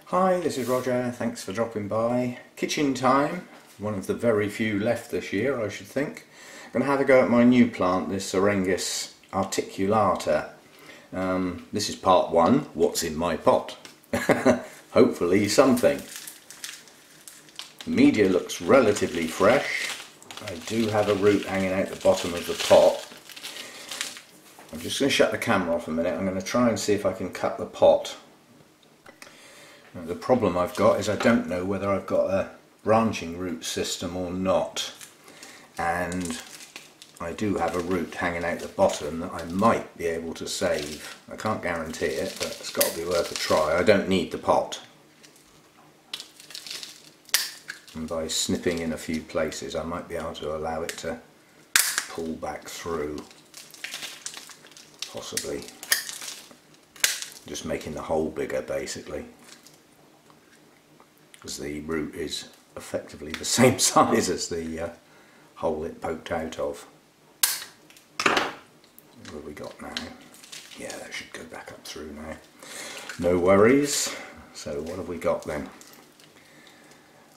Hi, this is Roger, thanks for dropping by. Kitchen time, one of the very few left this year I should think. I'm going to have a go at my new plant, this Aerangis articulata. This is part one, what's in my pot. Hopefully something. The media looks relatively fresh. I do have a root hanging out the bottom of the pot. I'm just going to shut the camera off a minute. I'm going to try and see if I can cut the pot. Now, the problem I've got is I don't know whether I've got a branching root system or not, and I do have a root hanging out the bottom that I might be able to save. I can't guarantee it, but it's got to be worth a try. I don't need the pot, and by snipping in a few places I might be able to allow it to pull back through, possibly just making the hole bigger basically, because the root is effectively the same size as the hole it poked out of. What have we got now? Yeah, that should go back up through now. No worries. So what have we got then?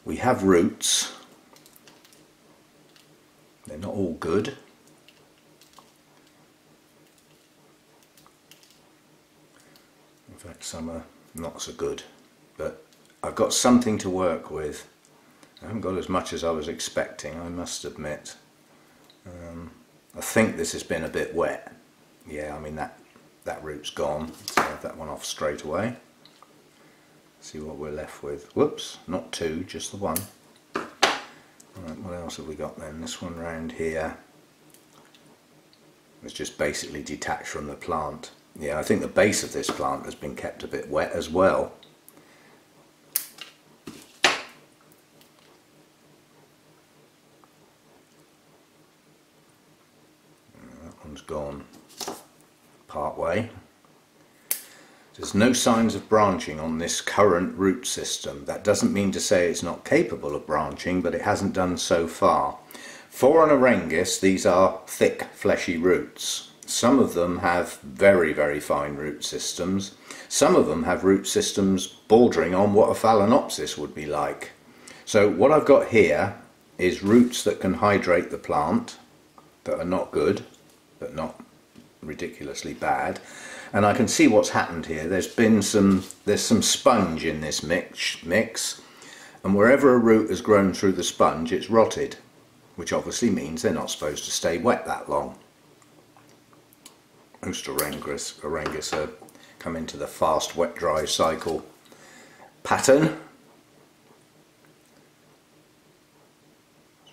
We have roots. They're not all good. In fact, some are not so good, but I've got something to work with. I haven't got as much as I was expecting, I must admit. I think this has been a bit wet. Yeah, I mean that root's gone, so I have that one off straight away. See what we're left with. Whoops, not two, just the one. Right, what else have we got then? This one round here is just basically detached from the plant. Yeah, I think the base of this plant has been kept a bit wet as well. Gone part way. There's no signs of branching on this current root system. That doesn't mean to say it's not capable of branching, but it hasn't done so far. For an Aerangis, these are thick, fleshy roots. Some of them have very, very fine root systems. Some of them have root systems bordering on what a Phalaenopsis would be like. So what I've got here is roots that can hydrate the plant, that are not good, but not ridiculously bad, and I can see what's happened here. There's some sponge in this mix, and wherever a root has grown through the sponge, it's rotted, which obviously means they're not supposed to stay wet that long. Most Aerangis come into the fast wet dry cycle pattern.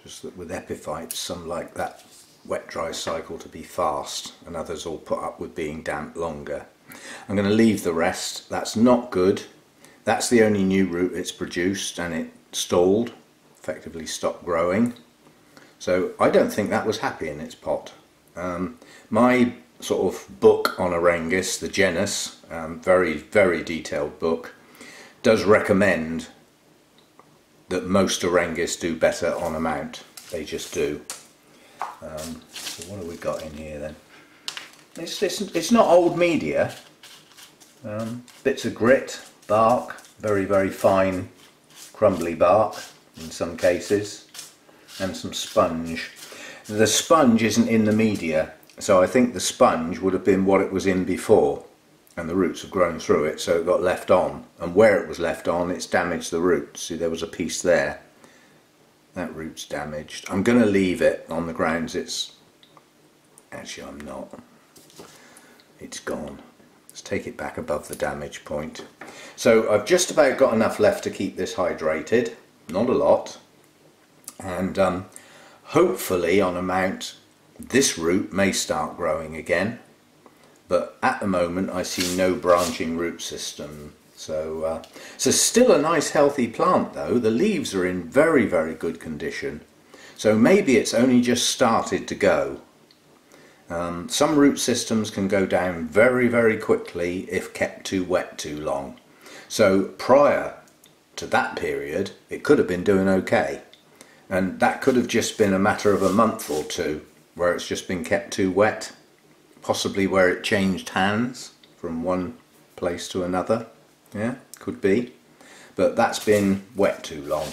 Just that with epiphytes, some like that wet dry cycle to be fast, and others will put up with being damp longer. I'm going to leave the rest. That's not good. That's the only new root it's produced, and it stalled, effectively stopped growing. So I don't think that was happy in its pot. My sort of book on Aerangis, the genus, very, very detailed book, does recommend that most Aerangis do better on a mount. They just do. So what have we got in here then? It's not old media. Bits of grit, bark, very, very fine crumbly bark in some cases, and some sponge. The sponge isn't in the media, so I think the sponge would have been what it was in before, and the roots have grown through it, so it got left on, and where it was left on it's damaged the roots. See, there was a piece there. That root's damaged. I'm going to leave it on the grounds it's... Actually, I'm not. It's gone. Let's take it back above the damage point. So I've just about got enough left to keep this hydrated. Not a lot. And hopefully on a mount this root may start growing again. But at the moment I see no branching root system. So still a nice healthy plant though. The leaves are in very, very good condition. So maybe it's only just started to go. Some root systems can go down very, very quickly if kept too wet too long. So prior to that period it could have been doing okay. And that could have just been a matter of a month or two where it's just been kept too wet. Possibly where it changed hands from one place to another. Yeah, could be. but that's been wet too long,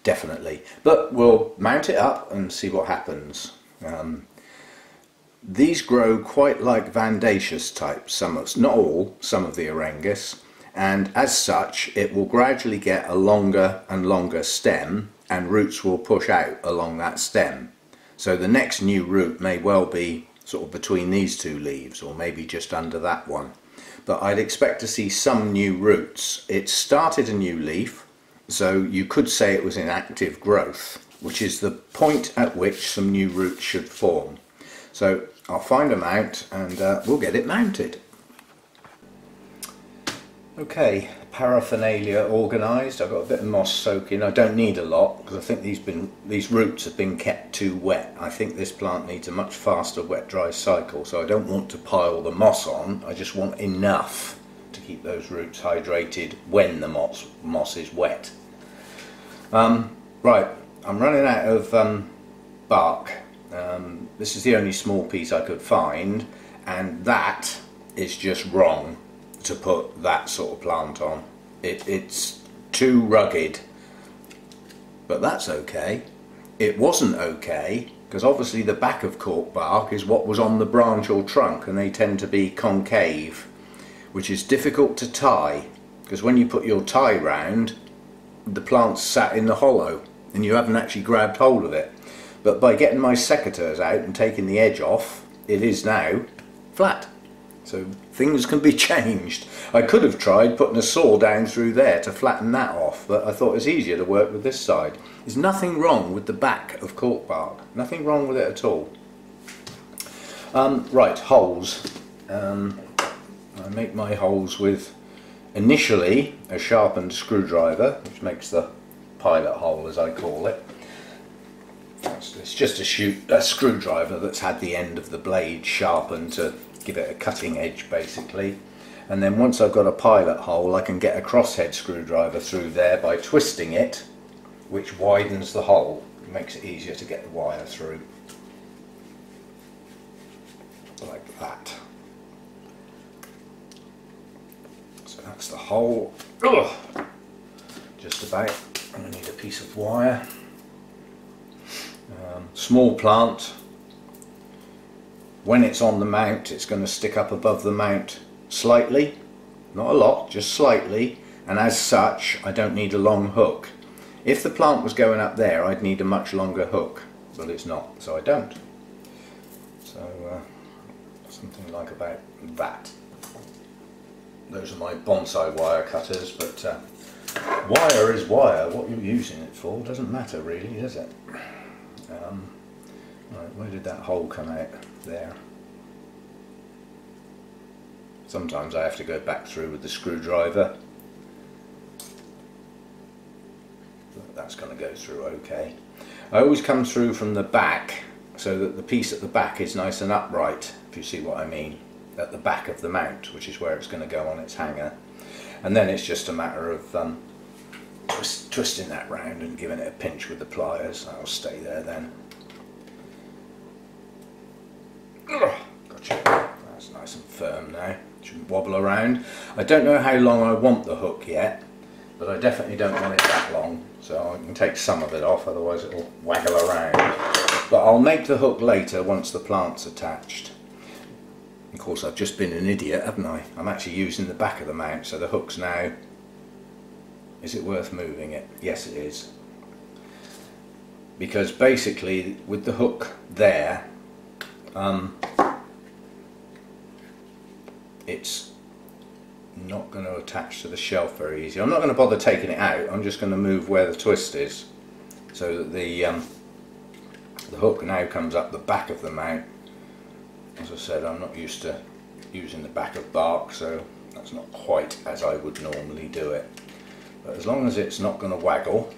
definitely. But we'll mount it up and see what happens. These grow quite like Vandaceous type, not all, some of the Aerangis, and as such it will gradually get a longer and longer stem, and roots will push out along that stem. So the next new root may well be sort of between these two leaves, or maybe just under that one. But I'd expect to see some new roots. It started a new leaf, so you could say it was in active growth, which is the point at which some new roots should form. So I'll find a mount and we'll get it mounted. Okay, paraphernalia organised. I've got a bit of moss soaking. I don't need a lot because I think these roots have been kept too wet. I think this plant needs a much faster wet-dry cycle, so I don't want to pile the moss on. I just want enough to keep those roots hydrated when the moss is wet. Right, I'm running out of bark. This is the only small piece I could find, and that is just wrong to put that sort of plant on. It's too rugged, but that's okay. It wasn't okay because obviously the back of cork bark is what was on the branch or trunk, and they tend to be concave, which is difficult to tie because when you put your tie round, the plant's sat in the hollow and you haven't actually grabbed hold of it. But by getting my secateurs out and taking the edge off, it is now flat. So things can be changed. I could have tried putting a saw down through there to flatten that off, but I thought it's easier to work with this side. There's nothing wrong with the back of cork bark. Nothing wrong with it at all. Right, holes. I make my holes with initially a sharpened screwdriver, which makes the pilot hole as I call it. It's just a screwdriver that's had the end of the blade sharpened to give it a cutting edge basically, and then once I've got a pilot hole I can get a crosshead screwdriver through there by twisting it, which widens the hole. It makes it easier to get the wire through, like that. So that's the hole. Ugh. Just about. I'm going to need a piece of wire. Small plant, when it's on the mount it's going to stick up above the mount slightly, not a lot, just slightly, and as such I don't need a long hook. If the plant was going up there I'd need a much longer hook, but it's not, so I don't. So something like about that. Those are my bonsai wire cutters, but wire is wire. What you're using it for doesn't matter really, does it? Right, where did that hole come out? There. Sometimes I have to go back through with the screwdriver. But that's going to go through okay. I always come through from the back so that the piece at the back is nice and upright, if you see what I mean, at the back of the mount, which is where it's going to go on its hanger. And then it's just a matter of twisting that round and giving it a pinch with the pliers. That'll stay there then. Gotcha. That's nice and firm now. Shouldn't wobble around. I don't know how long I want the hook yet, but I definitely don't want it that long, so I can take some of it off, otherwise it will waggle around. But I'll make the hook later once the plant's attached. Of course I've just been an idiot, haven't I? I'm actually using the back of the mount, so the hook's now... Is it worth moving it? Yes it is. Because basically with the hook there, it's not going to attach to the shelf very easy. I'm not going to bother taking it out, I'm just going to move where the twist is, so that the hook now comes up the back of the mount. As I said, I'm not used to using the back of bark, so that's not quite as I would normally do it. But as long as it's not going to waggle,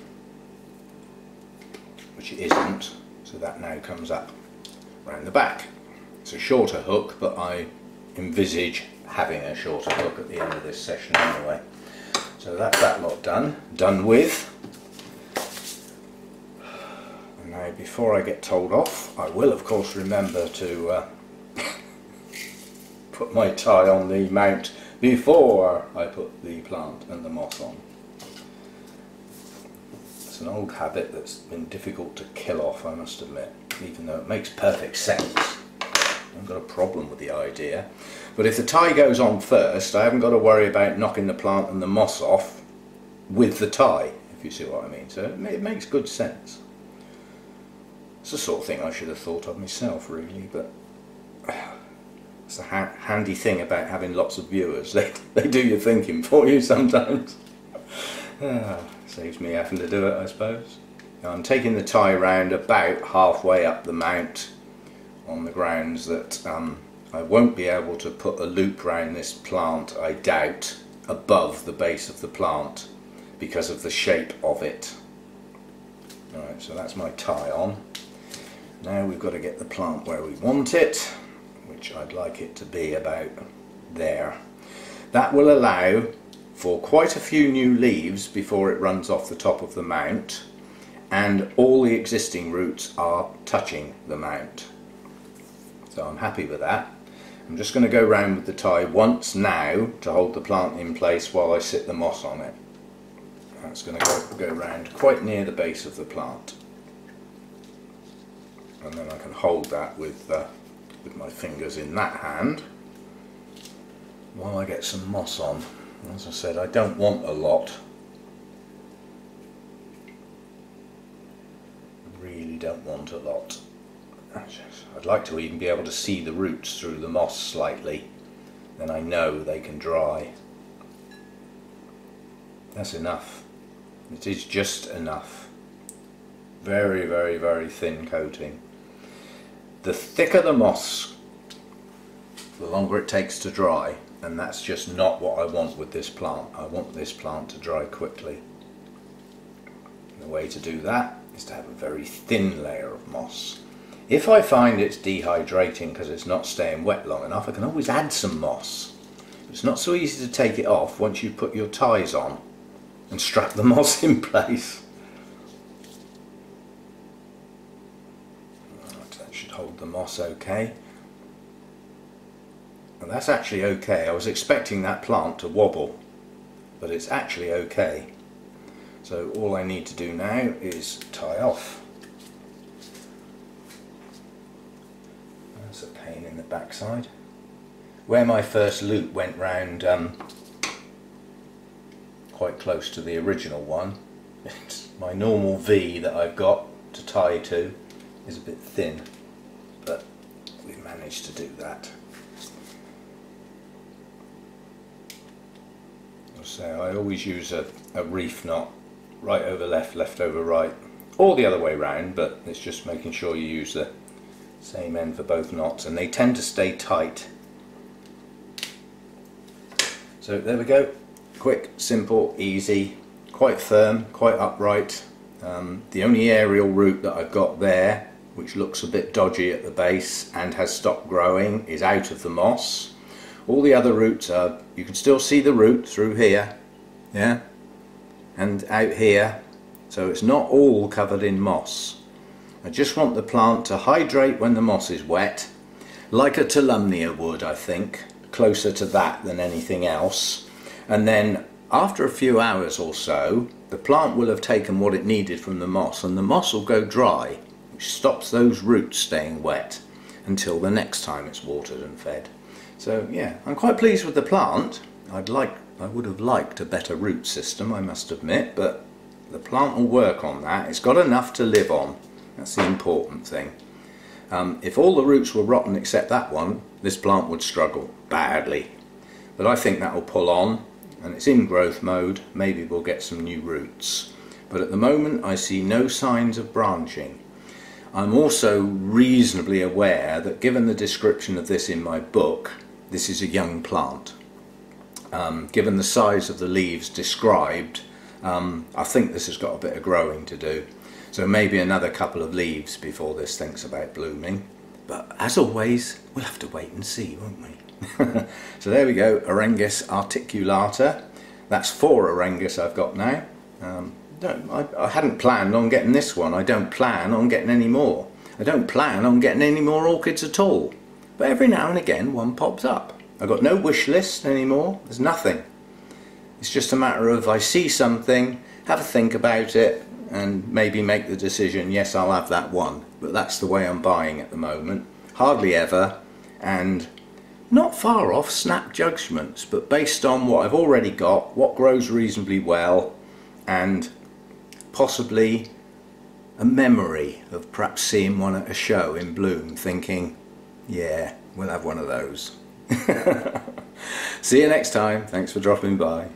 which it isn't, so that now comes up around the back. It's a shorter hook, but I envisage having a shorter hook at the end of this session anyway. So that's that lot done with. And now before I get told off, I will of course remember to put my tie on the mount before I put the plant and the moss on. an old habit that's been difficult to kill off, I must admit, even though it makes perfect sense. I've got a problem with the idea. But if the tie goes on first, I haven't got to worry about knocking the plant and the moss off with the tie, if you see what I mean. So it makes good sense. It's the sort of thing I should have thought of myself, really, but it's the handy thing about having lots of viewers. They do your thinking for you sometimes. Saves me having to do it, I suppose. Now, I'm taking the tie round about halfway up the mount on the grounds that I won't be able to put a loop round this plant, I doubt, above the base of the plant because of the shape of it. Alright, so that's my tie on. Now we've got to get the plant where we want it, which I'd like it to be about there. That will allow for quite a few new leaves before it runs off the top of the mount, and all the existing roots are touching the mount. So I'm happy with that. I'm just going to go round with the tie once now to hold the plant in place while I sit the moss on it. That's going to go round quite near the base of the plant. And then I can hold that with my fingers in that hand while I get some moss on. As I said, I don't want a lot. I really don't want a lot. I'd like to even be able to see the roots through the moss slightly. Then I know they can dry. That's enough. It is just enough. Very, very, very thin coating. The thicker the moss, the longer it takes to dry, and that's just not what I want with this plant. I want this plant to dry quickly. And the way to do that is to have a very thin layer of moss. If I find it's dehydrating because it's not staying wet long enough, I can always add some moss. It's not so easy to take it off once you put your ties on and strap the moss in place. That should hold the moss okay. And that's actually okay. I was expecting that plant to wobble, but it's actually okay. So all I need to do now is tie off. That's a pain in the backside. Where my first loop went round quite close to the original one, my normal V that I've got to tie to is a bit thin, but we've managed to do that. So I always use a reef knot, right over left, left over right, or the other way round, but it's just making sure you use the same end for both knots, and they tend to stay tight. So there we go, quick, simple, easy, quite firm, quite upright. The only aerial root that I've got there, which looks a bit dodgy at the base and has stopped growing, is out of the moss. All the other roots are, you can still see the root through here, yeah, and out here, so it's not all covered in moss. I just want the plant to hydrate when the moss is wet, like a Tolumnia would, I think, closer to that than anything else. And then after a few hours or so, the plant will have taken what it needed from the moss, and the moss will go dry, which stops those roots staying wet until the next time it's watered and fed. So yeah, I'm quite pleased with the plant. I would have liked a better root system, I must admit, but the plant will work on that. It's got enough to live on. That's the important thing. If all the roots were rotten except that one, this plant would struggle badly. But I think that will pull on, and it's in growth mode. Maybe we'll get some new roots. But at the moment I see no signs of branching. I'm also reasonably aware that, given the description of this in my book, this is a young plant. Given the size of the leaves described, I think this has got a bit of growing to do. So maybe another couple of leaves before this thinks about blooming. But as always, we'll have to wait and see, won't we? So there we go, Aerangis articulata. That's 4 Aerangis I've got now. I hadn't planned on getting this one. I don't plan on getting any more. I don't plan on getting any more orchids at all. But every now and again one pops up. I've got no wish list anymore. There's nothing. It's just a matter of I see something, have a think about it, and maybe make the decision, yes, I'll have that one. But that's the way I'm buying at the moment. Hardly ever, and not far off snap judgments, but based on what I've already got, what grows reasonably well, and possibly a memory of perhaps seeing one at a show in bloom, thinking, yeah, we'll have one of those. See you next time. Thanks for dropping by.